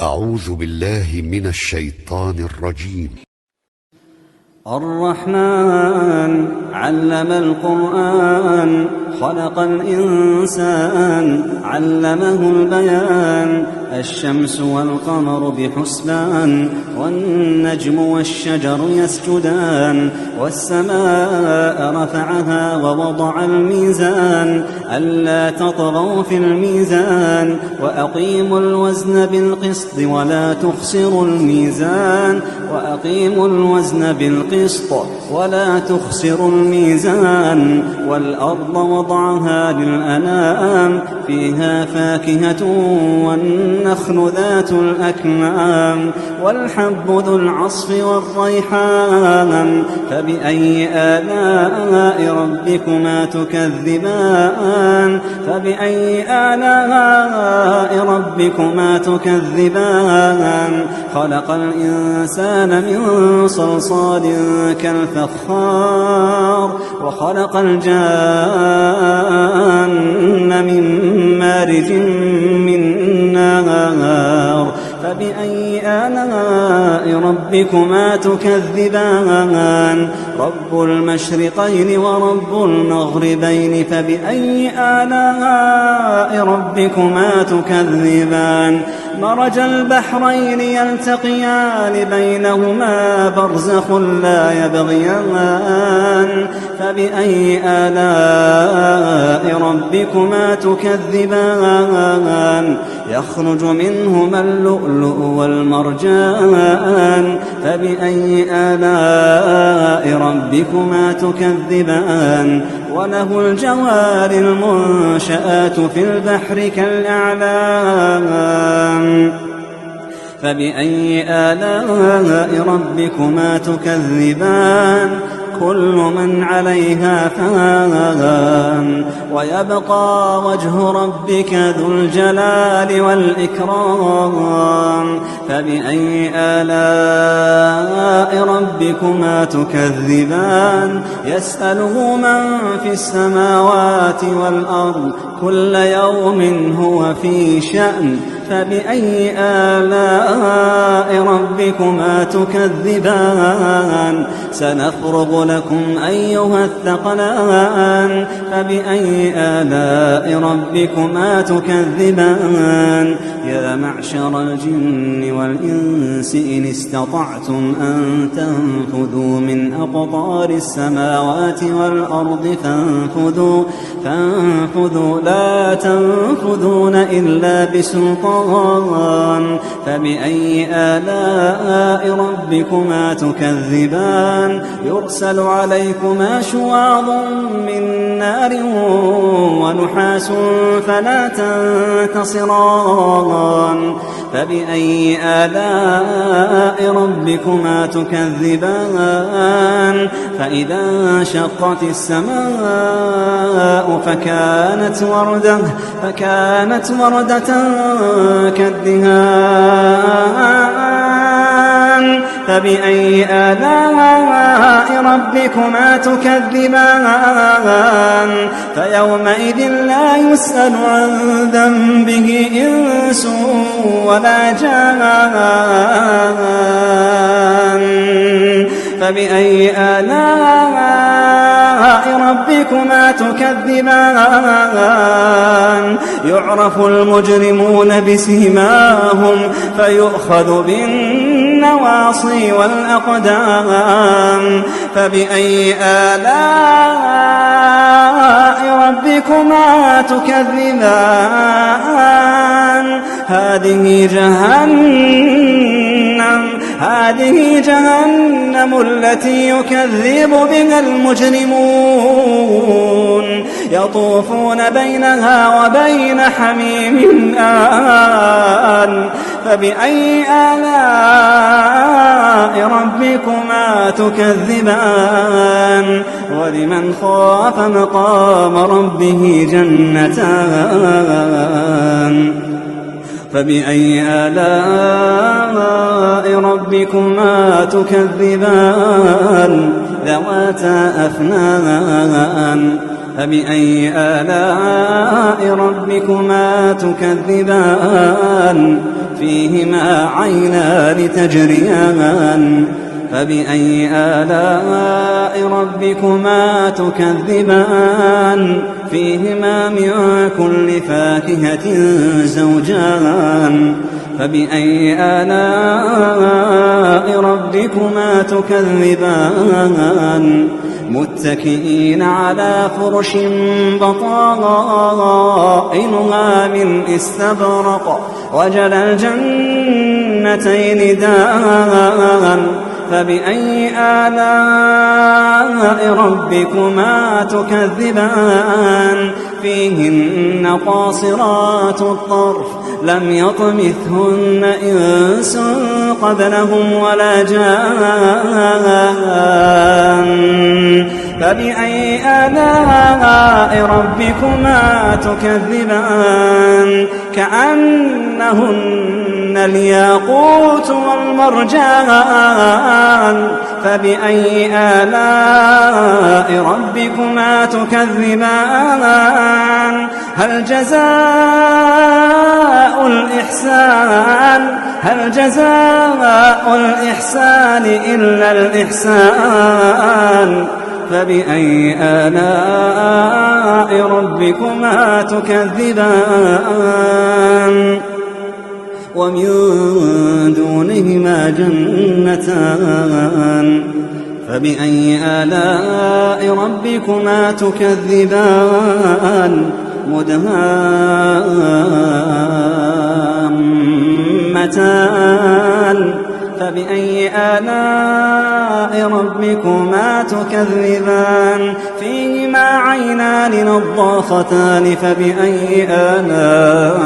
أعوذ بالله من الشيطان الرجيم. الرحمن علم القرآن خلق الإنسان علمه البيان الشمس والقمر بحسبان والنجم والشجر يسجدان والسماء رفعها ووضع الميزان ألا تطغوا في الميزان وأقيموا الوزن بالقسط ولا تخسروا الميزان وأقيموا الوزن بالقسط ولا تخسروا الميزان والأرض وضعها للأنام فيها فاكهة والنخل ذات الأكمام والحب ذو العصف والريحان فبأي آلاء ربكما تكذبان فبأي آلاء ربكما تكذبان خلق الإنسان من صلصال كالفخار وخلق الجان من مارج من نار فبأي آلاء ربكما تكذبان رب المشرقين ورب المغربين فبأي آلاء ربكما تكذبان مرج البحرين يلتقيان بينهما برزخ لا يبغيان فبأي آلاء ربكما تكذبان يخرج منهما اللؤلؤ والمرجان فبأي آلاء ربكما تكذبان وله الجوار المنشآت في البحر كالأعلام فبأي آلاء ربكما تكذبان كل من عليها فان ويبقى وجه ربك ذو الجلال والإكرام فبأي آلاء ربكما تكذبان يسأله من في السماوات والأرض كل يوم هو في شأن فبأي آلاء ربكما تكذبان سنفرغ لكم أيها الثقلان فبأي آلاء ربكما تكذبان يا معشر الجن والإنس إن استطعتم أن تنفذوا من أقطار السماوات والأرض فانفذوا لا تنفذون إلا بسلطان فبأي آلاء ربكما تكذبان يرسل عليكما شواظ من نار ونحاس فلا تنتصران فبأي آلاء ربكما تكذبان فإذا انشقت السماء فكانت وردة كالدهان فبأي آلاء ربكما تكذبان فيومئذ لا يسأل عن ذنبه إنس ولا جان فبأي آلاء ربكما تكذبان يعرف المجرمون بسيماهم فيؤخذ بالنواصي والأقدام فبأي آلاء ربكما تكذبان هذه جهنم التي يكذب بها المجرمون يطوفون بينها وبين حميم آن فبأي آلاء ربكما تكذبان ولمن خاف مقام ربه جنتان فبأي آلاء ربكما تكذبان ذواتا أفنان فبأي آلاء ربكما تكذبان فيهما عينان تجريان فبأي آلاء ربكما تكذبان فيهما من كل فاكهة زوجان فبأي آلاء ربكما تكذبان متكئين على فرش بطائنها من استبرق وجنى الجنتين دان فبأي آلاء ربكما تكذبان فيهن قاصرات الطرف لم يطمثهن إنس قبلهم ولا جان فبأي آلاء ربكما تكذبان كأنهن الياقوت والمرجان فبأي آلاء ربكما تكذبان هل جزاء الإحسان إلا الإحسان فبأي آلاء ربكما تكذبان ومن دونهما جنتان فبأي آلاء ربكما تكذبان مدهامتان فبأي آلاء ربكما تكذبان فيهما عينان نضاختان فبأي آلاء